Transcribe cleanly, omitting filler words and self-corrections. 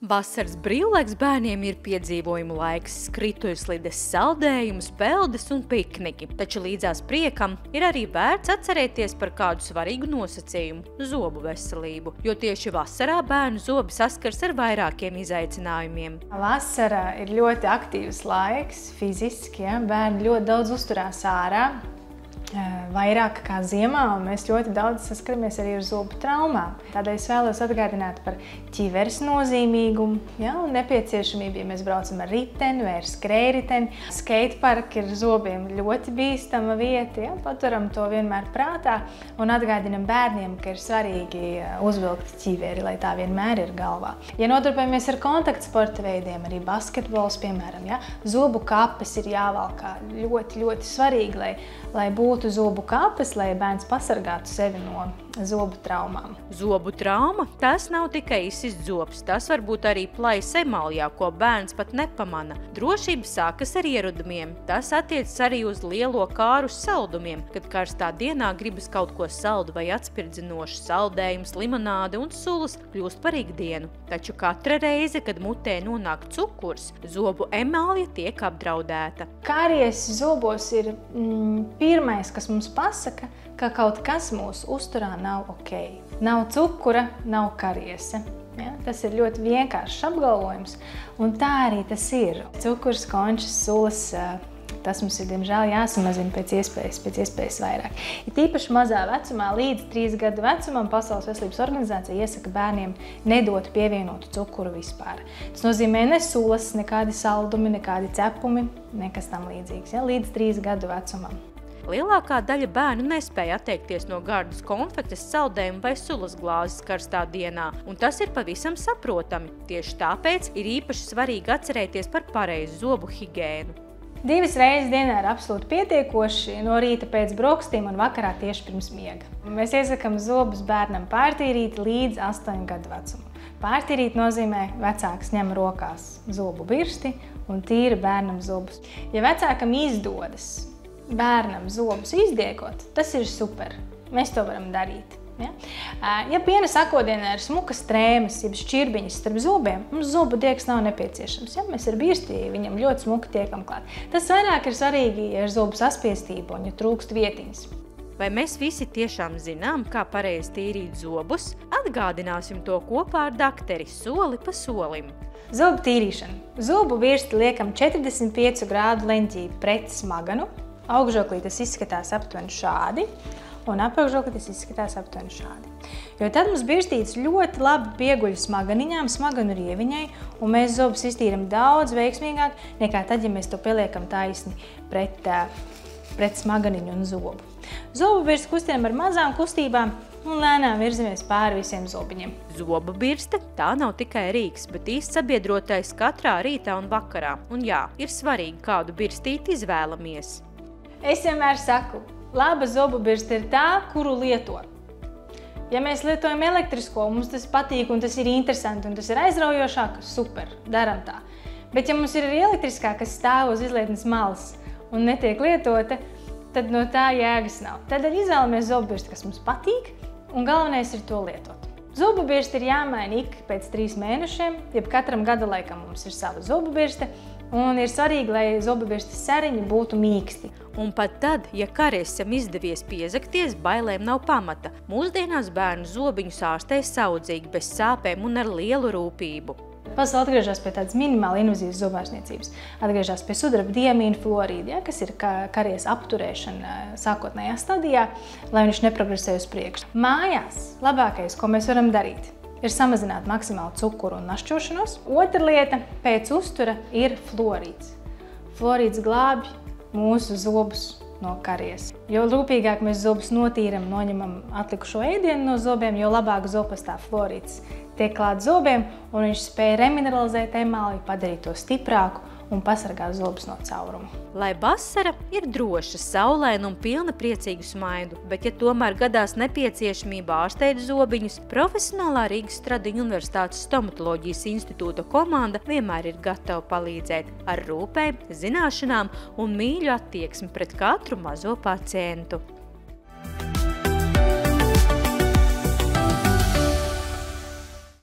Vasaras brīvlaiks bērniem ir piedzīvojumu laiks, skrituļslides, saldējumus, peldes un pikniki. Taču līdzās priekam ir arī vērts atcerēties par kādu svarīgu nosacījumu – zobu veselību, jo tieši vasarā bērnu zobi saskars ar vairākiem izaicinājumiem. Vasara ir ļoti aktīvs laiks, fiziski, bērni ļoti daudz uzturās ārā. Vairāk kā ziemā, un mēs ļoti daudz saskaramies arī ar zobu traumām. Tādēļ es vēlos atgādināt par ķiveres nozīmīgumu, un nepieciešamību, ja mēs braucam ar riteni vai ar skrējriteni. Skateparki ir zobiem ļoti bīstama vieta, paturam to vienmēr prātā un atgādinam bērniem, ka ir svarīgi uzvilkt ķiveri, lai tā vienmēr ir galvā. Ja nodarbojamies ar kontaktsporta veidiem, arī basketbols, piemēram, zobu kapes ir jāvalkā ļoti svarīgi, lai būtu zobu kapes, lai bērns pasargātu sevi no zobu traumām. Zobu trauma – tas nav tikai izsist zobs, tas var būt arī plais emaljā, ko bērns pat nepamana. Drošība sākas ar ieradumiem. Tas attiecas arī uz lielo kāru saldumiem, kad karstā dienā gribas kaut ko saldu vai atspirdzinošu. Saldējums, limonāde un sulas kļūst par ikdienu. Taču katra reize, kad mutē nonāk cukurs, zobu emalja tiek apdraudēta. Kāries zobos ir pirmais, kas mums pasaka, ka kaut kas mūsu uzturā nav ok. Nav cukura, nav kariese. Tas ir ļoti vienkāršs apgalvojums, un tā arī tas ir. Cukurs, končas, sulas, tas mums ir, diemžēl, jāsamazina pēc iespējas vairāk. Ja tīpaši mazā vecumā, līdz 3 gadu vecumam, Pasaules veselības organizācija iesaka bērniem nedot pievienotu cukuru vispār. Tas nozīmē ne sulas, nekādi saldumi, nekādi cepumi, nekas tam līdzīgs, līdz 3 gadu vecumam. Lielākā daļa bērnu nespēja atteikties no gardas konfektes, saldējumu vai sulas glāzes karstā dienā, un tas ir pavisam saprotami. Tieši tāpēc ir īpaši svarīgi atcerēties par pareizu zobu higiēnu. 2 reizes dienā ir absolūti pietiekoši, no rīta pēc brokstīm un vakarā tieši pirms miega. Mēs iesakām zobus bērnam pārtīrīt līdz 8 gadu vecumam. Pārtīrīt nozīmē, vecāks ņem rokās zobu birsti un tīra bērnam zobus. Ja vecākam izdodas bērnam zobus izdiegot, tas ir super. Mēs to varam darīt. Ja piena sakodienā ir smukas trēmas, jeb šķirbiņas starp zobiem, mums zobu diegs nav nepieciešams. Mēs ar birsti viņam ļoti smuki tiekam klāt. Tas vairāk ir svarīgi, ja ir zobu saspiestība un ja trūkst vietiņas. Vai mēs visi tiešām zinām, kā pareizi tīrīt zobus? Atgādināsim to kopā ar dakteri soli pa solim. Zobu tīrīšana. Zobu birsti liekam 45 grādu leņķī pret smaganu. Augšžoklī tas izskatās aptuveni šādi, un apakšžoklī tas izskatās aptuveni šādi. Jo tad mums birstītes ļoti labi pieguļ smaganiņām, smaganu rieviņai, un mēs zobus iztīram daudz veiksmīgāk nekā tad, ja mēs to pieliekam taisni pret smaganiņu un zobu. Zobu birsti kustinām ar mazām kustībām un lēnām virzamies pāri visiem zobiņiem. Zobu birste – tā nav tikai rīks, bet īsts sabiedrotais katrā rītā un vakarā. Un jā, ir svarīgi, kādu birstīti izvēlamies. Es vienmēr saku, laba zobu birste ir tā, kuru lieto. Ja mēs lietojam elektrisko, mums tas patīk un tas ir interesanti un tas ir aizraujošāk, super, daram tā. Bet ja mums ir arī elektriskā, kas stāv uz izlietnes malas un netiek lietota, tad no tā jēgas nav. Tādēļ izvēlamies zobu birsti, kas mums patīk, un galvenais ir to lietot. Zobu birsti ir jāmaina ik pēc 3 mēnešiem, jeb katram gada laikam mums ir sava zobu birste, un ir svarīgi, lai zobu birstes sariņi būtu mīksti. Un pat tad, ja kariesam izdevies piezakties, bailēm nav pamata. Mūsdienās bērnu zobiņus ārstē saudzīgi, bez sāpēm un ar lielu rūpību. Pasaule atgriežas pie tādas minimāli invazīvas zobārstniecības. Atgriežas pie sudraba diamīna fluorīda, kas ir karies apturēšana sākotnējā stadijā, lai viņš neprogresē uz priekšu. Mājās labākais, ko mēs varam darīt, ir samazināt maksimāli cukuru un našķošanos. Otra lieta pēc uztura ir fluorīds. Fluorīds glābj mūsu zobus no karies. Jo rūpīgāk mēs zobus notīram, noņemam atlikušo ēdienu no zobiem, jo labāk zobpastā fluorīds tiek klāt zobiem, un viņš spēj remineralizēt emalju, padarīt to stiprāku un pasargāt zobus no cauruma. Lai vasara ir droša, saulaina un pilna priecīgu smaidu, bet ja tomēr gadās nepieciešamība ārstēt zobiņus, profesionālā Rīgas Stradiņu Universitātes stomatoloģijas institūta komanda vienmēr ir gatava palīdzēt ar rūpēm, zināšanām un mīļu attieksmi pret katru mazo pacientu.